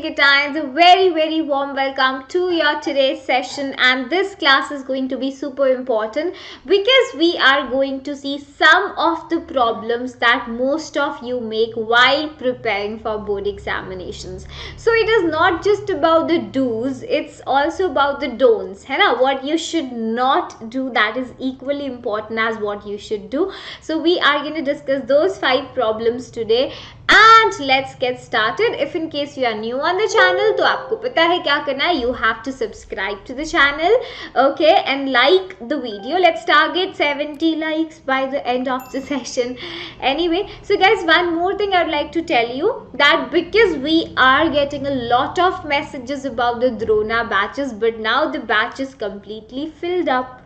Kittans, a very warm welcome to your today's session, and this class is going to be super important because we are going to see some of the problems that most of you make while preparing for board examinations. So it is not just about the do's, it's also about the don'ts, है ना? What you should not do, that is equally important as what you should do. So we are going to discuss those 5 problems today. And let's get started. If in case you are new on the channel, तो आपको पता है क्या करना है. You have to subscribe to the channel, okay, and like the video. Let's target 70 likes by the end of the session. Anyway, so guys, one more thing I would like to tell you, that because we are getting a lot of messages about the Drona batches, but now the batch is completely filled up.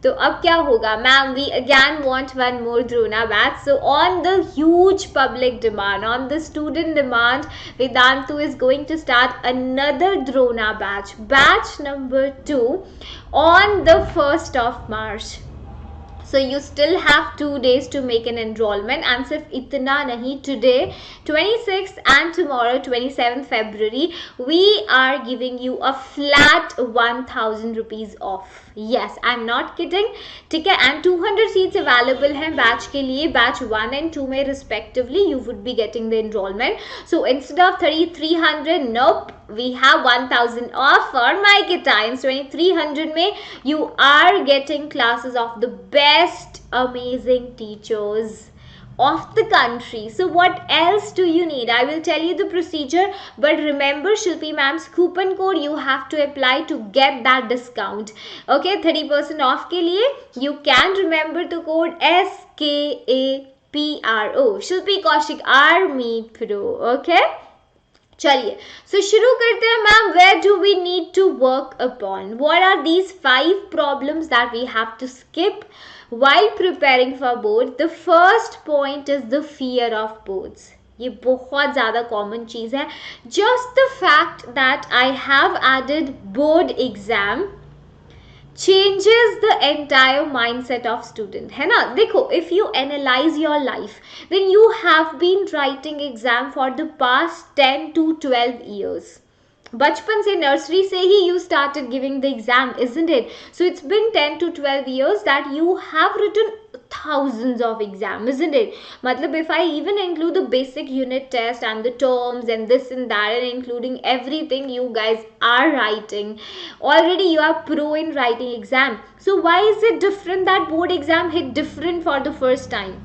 तो अब क्या होगा ma'am, we again want one more Drona batch. So on the huge public demand, on the student demand, Vedantu is going to start another Drona batch number 2 on the 1st of March. So you still have 2 days to make an enrollment, and सिर्फ इतना नहीं, today 26th and tomorrow 27th February we are giving you a flat 1000 rupees off. Yes, I'm not kidding. ठीक है, and 200 seats available हैं batch के लिए. Batch 1 and 2 में respectively you would be getting the enrollment. So instead of 3300, nope, we have 1000 off for my Kittans. 2300 में you are getting classes of the best amazing teachers of the country. So what else do you need? I will tell you the procedure, but remember Shilpi Mam's coupon code you have to apply to get that discount. Okay, 30% off के लिए you can remember the code SKAPRO, Shilpi Kaushik Army Pro. Okay, चलिए, so शुरू करते हैं ma'am. Where do we need to work upon? What are these 5 problems that we have to skip while preparing for board? The first point is the fear of boards. ये बहुत ज़्यादा common चीज़ है. Just the fact that I have added board exam changes the entire mindset of student, है ना? देखो, if you analyze your life, then you have been writing exam for the past 10 to 12 years. बचपन से, nursery से ही you started giving the exam, isn't it? So it's been 10 to 12 years that you have written thousands of exams, isn't it? मतलब if I even include the basic unit test and the terms and this and that, and including everything you guys are writing, already you are pro in writing exam. So why is it different that board exam hit different for the first time?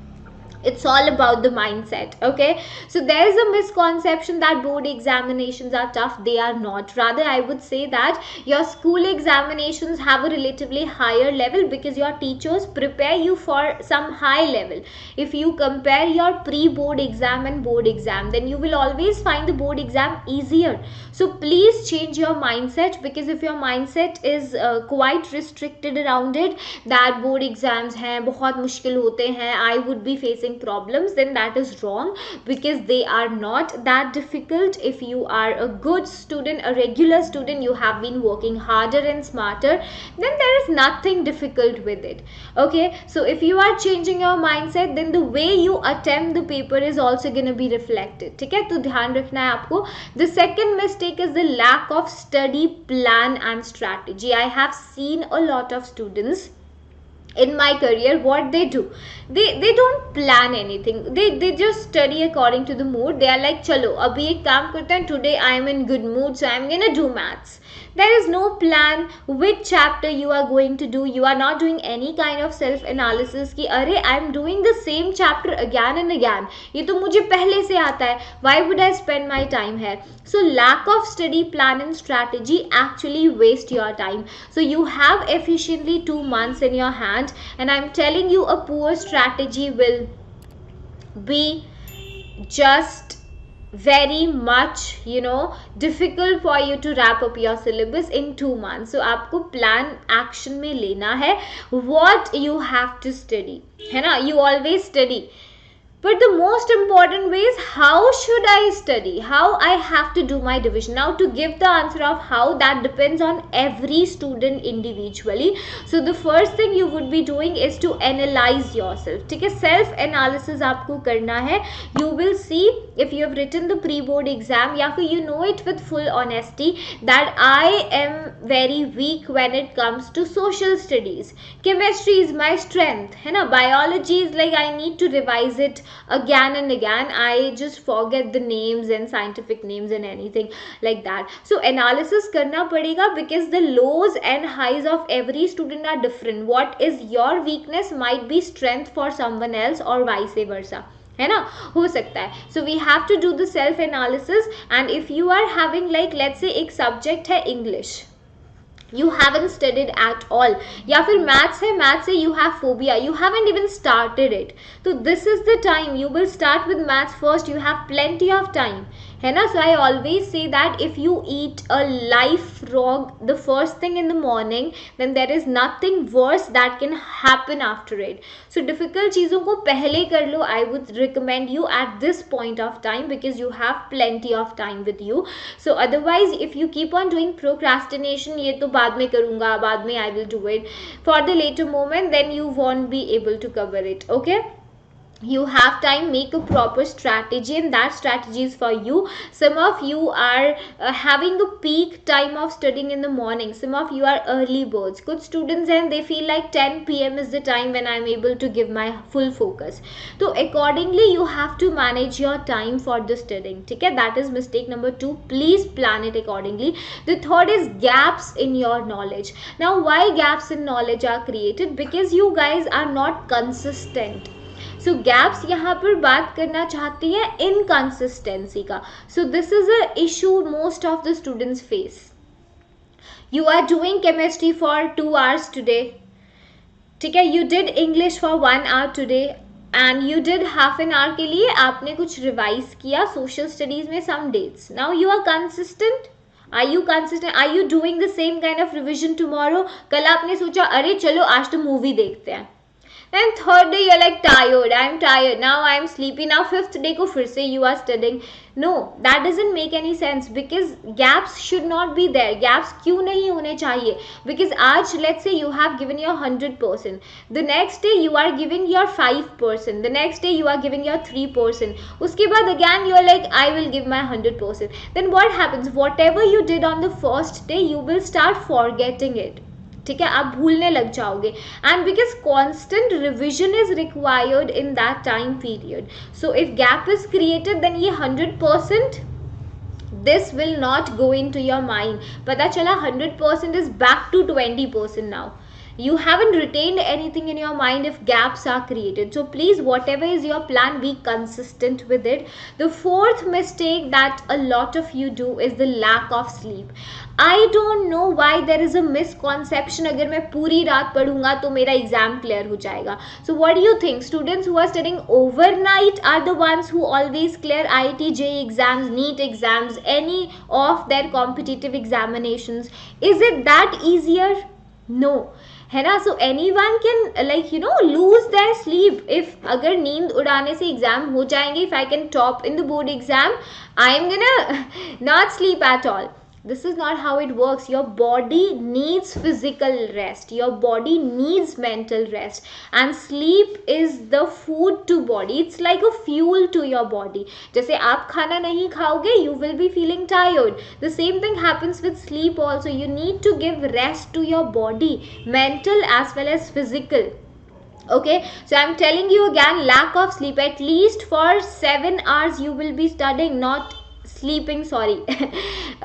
It's all about the mindset, okay? So there is a misconception that board examinations are tough. They are not. Rather, I would say that your school examinations have a relatively higher level because your teachers prepare you for some high level. If you compare your pre-board exam and board exam, then you will always find the board exam easier. So please change your mindset, because if your mindset is quite restricted around it, that board exams हैं, बहुत मुश्किल होते हैं, I would be facing problems, then that is wrong, because they are not that difficult. If you are a good student, a regular student, you have been working harder and smarter, then there is nothing difficult with it. Okay, so if you are changing your mindset, then the way you attempt the paper is also going to be reflected. ठीक है, तो ध्यान रखना है आपको. The second mistake is the lack of study plan and strategy. I have seen a lot of students in my career, what they do, they don't plan anything. They just study according to the mood. They are like, chalo abhi ek kaam karte hain, today I am in good mood, so I am gonna do maths. There is no plan which chapter you are going to do. You are not doing any kind of self analysis कि अरे I am doing the same chapter again and again, ये तो मुझे पहले से आता है, why would I spend my time here? So lack of study plan and strategy actually waste your time. So you have efficiently 2 months in your hand, and I'm telling you, a poor strategy will be just very much, difficult for you to wrap up your syllabus in 2 months. So आपको plan action में लेना है what you have to study, है ना? You always study. But the most important way is how should I study? How I have to do my division. Now to give the answer of how, that depends on every student individually. So the first thing you would be doing is to analyze yourself. ठीक है, self analysis आपको करना है. You will see if you have written the pre-board exam या फिर you know it with full honesty that I am very weak when it comes to social studies. Chemistry is my strength, है ना. Biology is like I need to revise it again and again. I just forget the names and scientific names and anything like that. So analysis करना पड़ेगा because the lows and highs of every student are different. What is your weakness might be strength for someone else or vice versa, है ना, हो सकता है. So we have to do the self analysis. And if you are having like let's say एक subject है English, you haven't studied at all, या फिर maths है, maths से you have phobia, you haven't even started it, so this is the time you will start with maths first. You have plenty of time, है ना. So I always say that if you eat a live frog the first thing in the morning, then there is nothing worse that can happen after it. So difficult चीज़ों को पहले कर लो. I would recommend you at this point of time because you have plenty of time with you. So otherwise if you keep on doing procrastination, ये तो बाद में करूँगा, बाद में I will do it for the later moment, then you won't be able to cover it. Okay, you have time, make a proper strategy, and that strategy is for you. Some of you are having a peak time of studying in the morning, some of you are early birds. Good students and they feel like 10 p.m. is the time when I'm able to give my full focus. So accordingly you have to manage your time for the studying. Okay, that is mistake number 2. Please plan it accordingly. The third is gaps in your knowledge. Now why gaps in knowledge are created? Because you guys are not consistent. So gaps यहाँ पर बात करना चाहती है inconsistency का. So this is a issue most of the students face. You are doing chemistry for 2 hours today, ठीक है, you did English for 1 hour today and you did half an hour के लिए आपने कुछ रिवाइज किया social studies में some dates. Now you are consistent. Are you consistent? Are you doing the same kind of revision tomorrow? कल आपने सोचा अरे चलो आज तो मूवी देखते हैं. Then third day you're like tired, I'm tired, now I'm sleepy. Now fifth day को फिर से you are studying. No, that doesn't make any sense because gaps should not be there. Gaps क्यों नहीं होने चाहिए? Because आज let's say you have given your 100%. The next day you are giving your 5%. The next day you are giving your 3%. उसके बाद again you are like I will give my 100%. Then what happens? Whatever you did on the first day you will start forgetting it. ठीक है, आप भूलने लग जाओगे. And because constant revision is required in that time period. So if gap is created then ये 100% this will not go in to your mind. पता चला 100% is back to 20% now. You haven't retained anything in your mind if gaps are created. So please, whatever is your plan, be consistent with it. The fourth mistake that a lot of you do is the lack of sleep. I don't know why there is a misconception अगर मैं पूरी रात पढ़ूंगा तो मेरा exam clear हो जाएगा. So what do you think? Students who are studying overnight are the ones who always clear IIT, JEE exams, NEET exams, any of their competitive examinations. Is it that easier? No. है ना. So any one can like you know lose their sleep if अगर नींद उड़ाने से exam हो जाएंगे. If I can top in the board exam I am gonna not sleep at all. This is not how it works. Your body needs physical rest. Your body needs mental rest. And sleep is the food to body. It's like a fuel to your body. जैसे आप खाना नहीं खाओगे, you will be feeling tired. The same thing happens with sleep also. You need to give rest to your body, mental as well as physical. Okay, so I'm telling you again, lack of sleep. At least for 7 hours you will be studying, not sleeping, sorry.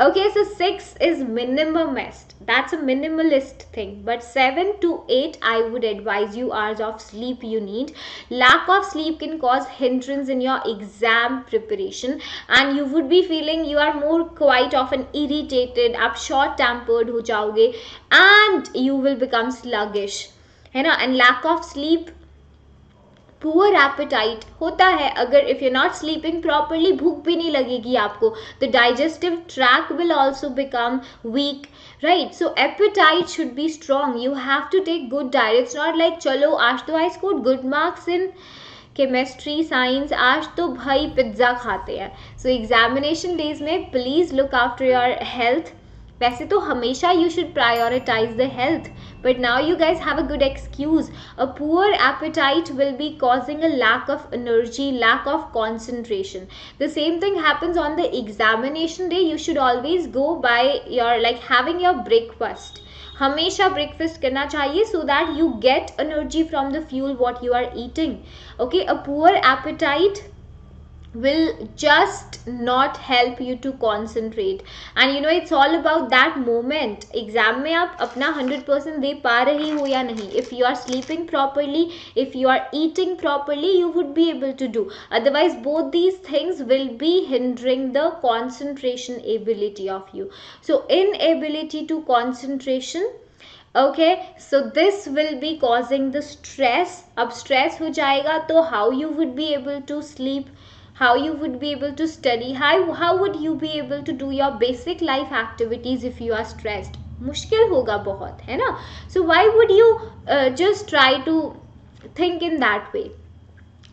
Okay, so 6 is minimumist. That's a minimalist thing. But 7 to 8 I would advise you hours of sleep you need. Lack of sleep can cause hindrance in your exam preparation and you would be feeling you are more quite often irritated. आप short tempered हो जाओगे and you will become sluggish, है ना. And lack of sleep, poor appetite होता है. अगर if you not sleeping properly भूख भी नहीं लगेगी आपको. The digestive track will also become weak, right. So appetite should be strong. You have to take good diet. It's not like चलो आज तो I scored good marks in chemistry, science, आज तो भाई पिज्ज़ा खाते हैं. सो एग्जामिनेशन डेज में please look after your health. वैसे तो हमेशा you should prioritize the health, but now you guys have a good excuse. A poor appetite will be causing a lack of energy, lack of concentration. The same thing happens on the examination day. You should always go by your having your breakfast. हमेशा breakfast करना चाहिए so that you get energy from the fuel what you are eating. Okay, a poor appetite will just not help you to concentrate, and it's all about that moment. Exam में आप अपना 100% दे पा रही हो या नहीं. if you are sleeping properly, if you are eating properly, you would be able to do. Otherwise both these things will be hindering the concentration ability of you. So inability to concentration, okay, so this will be causing the stress. अब stress हो जाएगा तो how you would be able to sleep, how you would be able to study, how would you be able to do your basic life activities if you are stressed? मुश्किल होगा बहुत, है ना. So why would you just try to think in that way?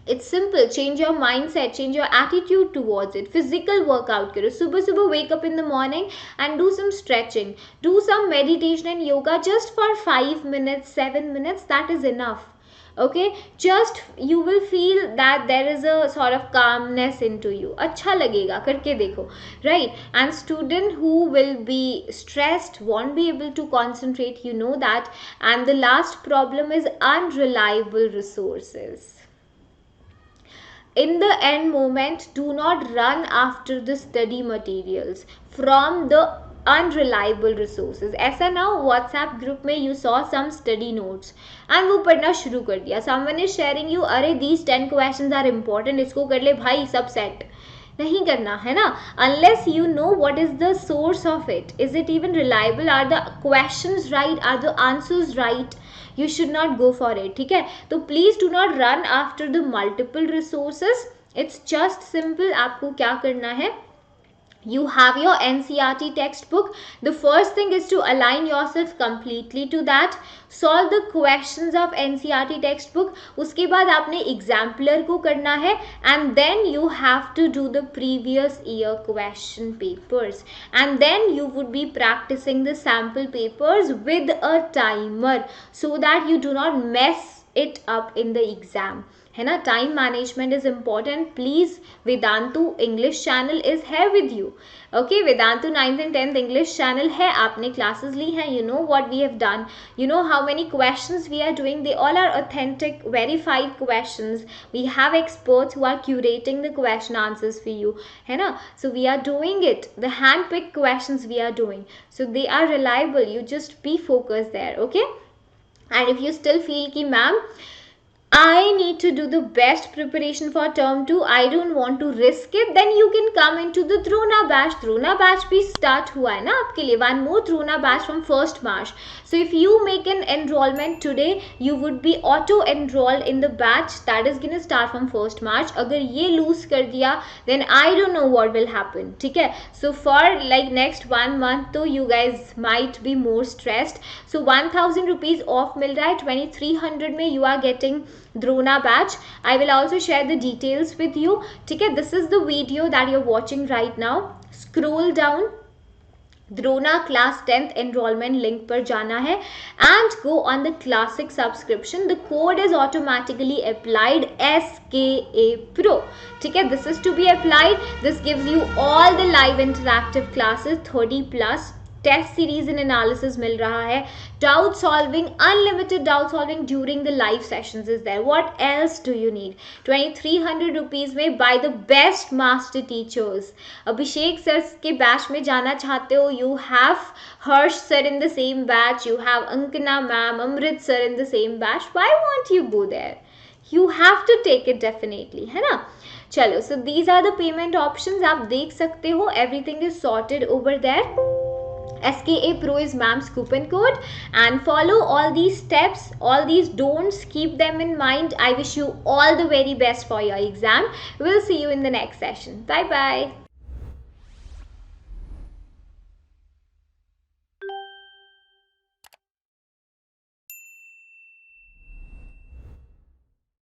It's simple. Change your mindset, change your attitude towards it. Physical workout करो. सुबह सुबह wake up in the morning and do some stretching, do some meditation and yoga just for 5 minutes, 7 minutes. That is enough. Okay, just you will feel that there is a sort of calmness into you. अच्छा लगेगा, करके देखो, right? And student who will be stressed won't be able to concentrate, you know that. And the last problem is unreliable resources. In the end moment, do not run after the study materials from the unreliable resources. ऐसा ना हो WhatsApp group में you saw some study notes and वो पढ़ना शुरू कर दिया. Someone is sharing you, अरे these 10 questions are important, इसको कर ले भाई, सब set. नहीं करना है ना, unless you know what is the source of it. Is it even reliable? Are the questions right? Are the answers right? You should not go for it. ठीक है, तो please do not run after the multiple resources. It's just simple. आपको क्या करना है, you have your NCERT textbook. The first thing is to align yourself completely to that. Solve the questions of NCERT textbook. उसके बाद आपने exemplar को करना है, and then you have to do the previous year question papers, and then you would be practicing the sample papers with a timer so that you do not mess it up in the exam. है ना, time management is important. Please Vedantu English channel is है with you. Okay, Vedantu 9th and 10th English channel है. आपने classes ली हैं, you know what we have done, you know how many questions we are doing. They all are authentic verified questions. We have experts who are curating the question answers for you, है ना. So we are doing it, the hand pick questions we are doing, so they are reliable. You just be focus there. Okay, and if you still feel कि ma'am I need to do the best preparation for term 2, I don't want to risk it, then you can come into the Drona batch. Drona batch भी start हुआ है ना आपके लिए. One more Drona batch from 1st March. So if you make an enrollment today, you would be auto enrolled in the batch that is going to start from 1st March. अगर ये lose कर दिया, then I don't know what will happen. ठीक है, so for like next 1 month तो you guys might be more stressed. So 1000 rupees off मिल रहा है. 2300 में you are getting Drona batch. I will also share the details with you. ठीक है, this is the video that you're watching right now. Scroll down, Drona Class 10th enrollment link पर जाना है and go on the classic subscription. The code is automatically applied, SKA Pro. ठीक है, this is to be applied. This gives you all the live interactive classes, 30+ test series in analysis मिल रहा है. Doubt solving, unlimited doubt solving during the live sessions is there. What else do you need? 2300 rupees में by the best master teachers. Abhishek sir के batch में जाना चाहते हो, you have Harsh sir in the same batch, you have Ankana ma'am, Amrit sir in the same batch. Why won't you go there? You have to take it definitely, है ना. चलो, so these are the payment options. आप देख सकते हो, everything is sorted over there. SKA Pro is ma'am's coupon code, and follow all these steps, all these don'ts, keep them in mind. I wish you all the very best for your exam. We'll see you in the next session. Bye bye.